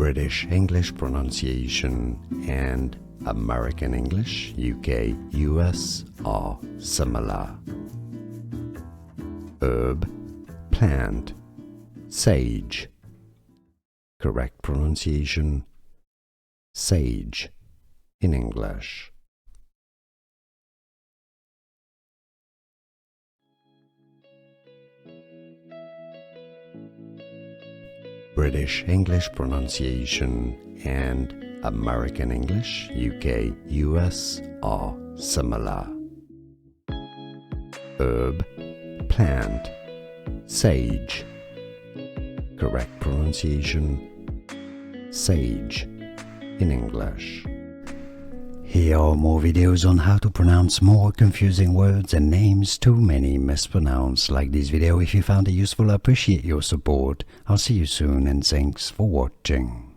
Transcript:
British English pronunciation and American English, UK, US are similar. Herb, plant, sage. Correct pronunciation, sage in English. British English pronunciation and American English, UK, US are similar. Herb, plant, sage. Correct pronunciation, sage in English. Here are more videos on how to pronounce more confusing words and names too many mispronounced. Like this video if you found it useful. I appreciate your support. I'll see you soon and thanks for watching.